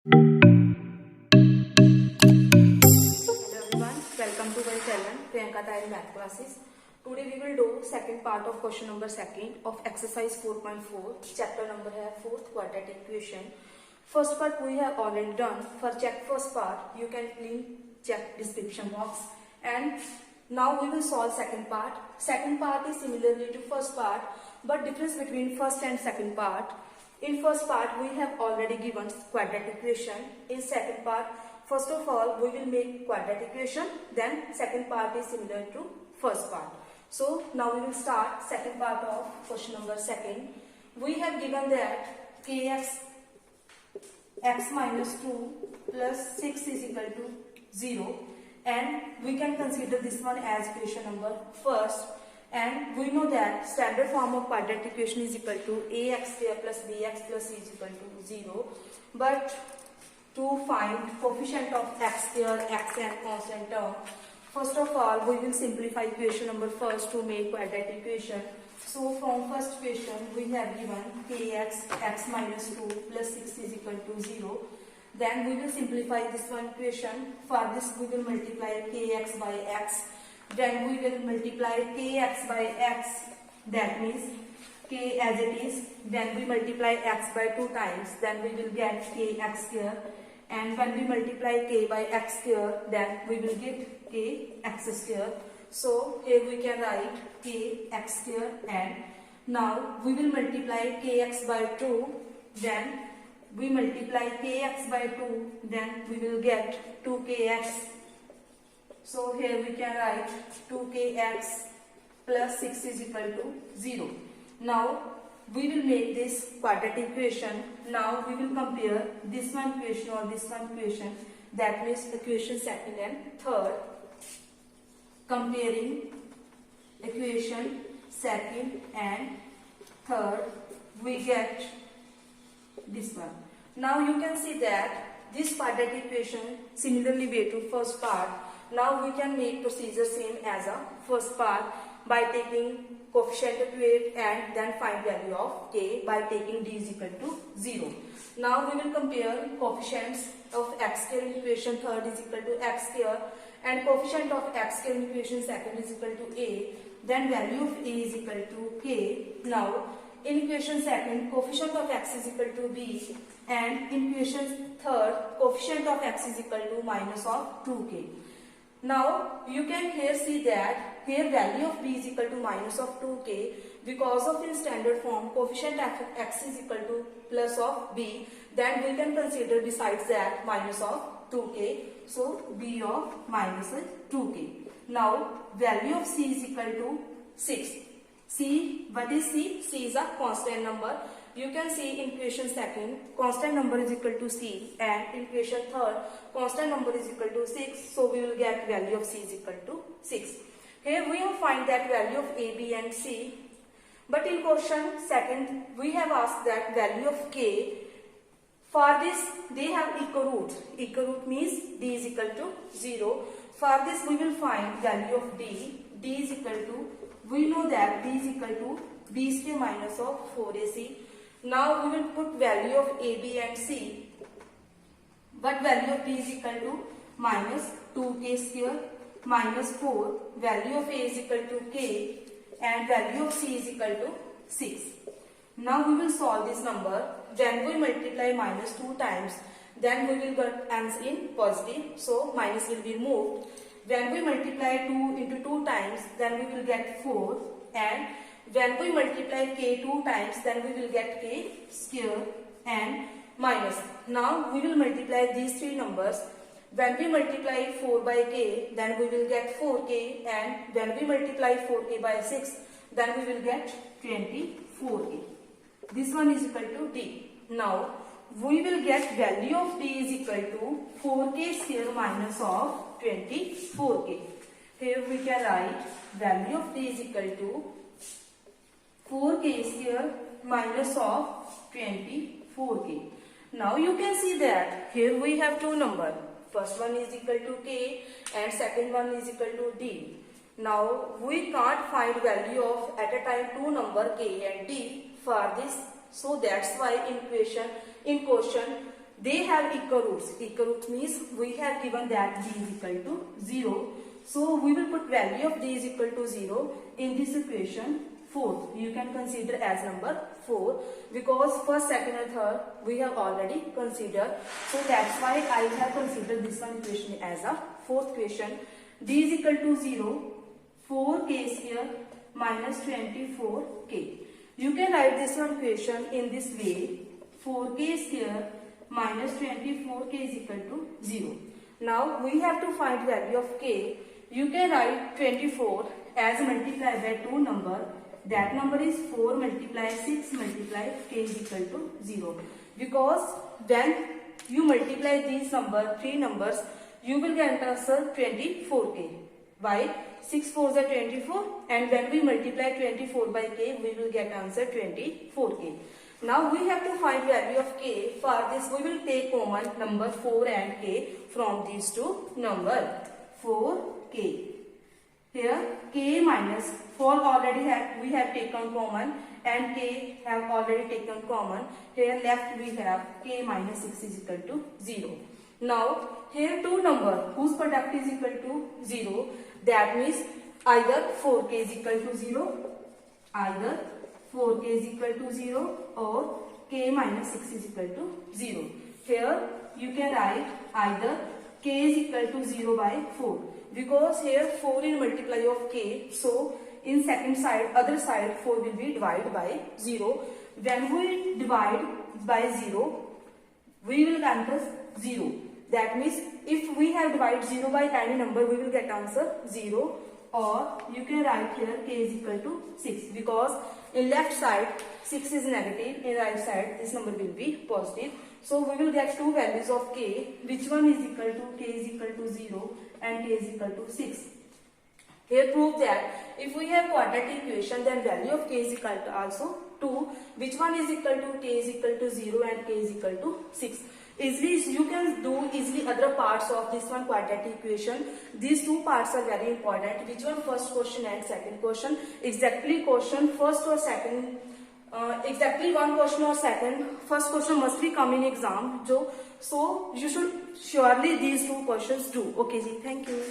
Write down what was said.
Hello everyone, welcome to my channel Priyanka Tayari Math Classes. Today we will do second part of question number second of exercise 4.4. Chapter number है fourth quadratic equation. First part we have already done. For check first part, you can link check description box. And now we will solve second part. Second part is similarly to first part, but difference between first and second part. In first part we have already given quadratic equation. In second part, first of all we will make quadratic equation, then second part is similar to first part. So now we will start second part of question number second. We have given that kx x minus 2 plus 6 is equal to 0, and we can consider this one as equation number first. And we know that standard form of quadratic equation is equal to ax square plus bx plus c is equal to 0. But to find coefficient of x square, x and constant term, first of all we will simplify equation number first to make quadratic equation. So from first equation we have given kx x minus 2 plus 6 is equal to 0. Then we will simplify this one equation. For this we will multiply kx by x. Then we will multiply kx by x, that means k as it is. Then we multiply x by 2 times, then we will get kx square. And when we multiply k by x square, then we will get kx square. So here we can write kx square, and now we will multiply kx by 2, then we multiply kx by 2, then we will get 2kx. So here we can write 2kx plus 6 is equal to 0. Now we will make this quadratic equation. Now we will compare this one equation or this one equation, that means equation second and third. Comparing equation second and third, we get this one. Now you can see that this quadratic equation similarly way to first part. Now we can make procedure same as a first part by taking coefficient to it and then find value of k by taking d is equal to 0. Now we will compare coefficients of x square in equation third is equal to x square and coefficient of x square in equation second is equal to a. Then value of a is equal to k. Now in equation second, coefficient of x is equal to b, and in equation third, coefficient of x is equal to minus of 2k. Now you can here see that here value of b is equal to minus of 2k, because of in standard form coefficient of x is equal to plus of b, then we can consider besides that minus of 2k, so b of minus 2k. Now value of c is equal to 6. C, what is c? C is a constant number. You can see in equation second, constant number is equal to c, and in equation third, constant number is equal to 6. So we will get value of c is equal to 6. Here we will find that value of a, b and c. But in question second, we have asked that value of k. For this, they have equal root. Equal root means d is equal to 0. For this, we will find value of d. D is equal to, we know that d is equal to b square minus of 4ac. Now we will put value of a, b and c. But value of d is equal to minus 2k square minus 4. Value of a is equal to k and value of c is equal to 6. Now we will solve this number. Then we multiply minus 2 times. Then we will get ends in positive. So minus will be removed. When we multiply 2 into 2 times, then we will get 4. And when we multiply k 2 times, then we will get k square and minus. Now we will multiply these three numbers. When we multiply 4 by k, then we will get 4k, and when we multiply 4k by 6, then we will get 24k. This one is equal to d. Now we will get value of d is equal to 4k square minus of 24k. Here we can write value of d is equal to 4k square minus of 24k. Now you can see that here we have two numbers. First one is equal to k and second one is equal to d. Now we can't find value of at a time two number k and d for this. So that's why in question they have equal roots. Equal roots means we have given that d is equal to 0. So we will put value of d is equal to 0 in this equation 4. You can consider as number 4 because first, second and third we have already considered. So that's why I have considered this one equation as a fourth equation. D is equal to 0, 4k square minus 24k. You can write this one equation in this way. 4k square minus 24k is equal to 0. Now we have to find value of k. You can write 24 as multiplied by 2 number. That number is 4 multiply 6 multiply k is equal to 0. Because when you multiply these three numbers, you will get answer 24k. Why? 6 4s are 24, and when we multiply 24 by k, we will get answer 24k. Now we have to find value of k. For this we will take common number 4 and k from these two numbers. 4k. Here k minus 4 already we have taken common, and k have already taken common. Here left we have k minus 6 is equal to 0. Now here two number whose product is equal to 0. That means either 4k is equal to 0, either 4k is equal to 0 or k minus 6 is equal to 0. Here you can write either k is equal to 0 by 4 because here 4 is multiply of k. So in second side, other side 4 will be divided by 0. When we divide by 0, we will answer 0. That means if we have divided 0 by any number, we will get answer 0. Or you can write here k is equal to 6 because in left side 6 is negative, in right side this number will be positive. So we will get two values of k, which one is equal to k is equal to 0 and k is equal to 6. Here prove that if we have quadratic equation, then value of k is equal to also 2, which one is equal to k is equal to 0 and k is equal to 6. Easily you can do easily other parts of this one quadratic equation. These two parts are very important. Which one? First question and second question. Exactly question first or second. Exactly one question or second. First question must be come in exam. So you should surely these two questions do. Okay, ji. Thank you.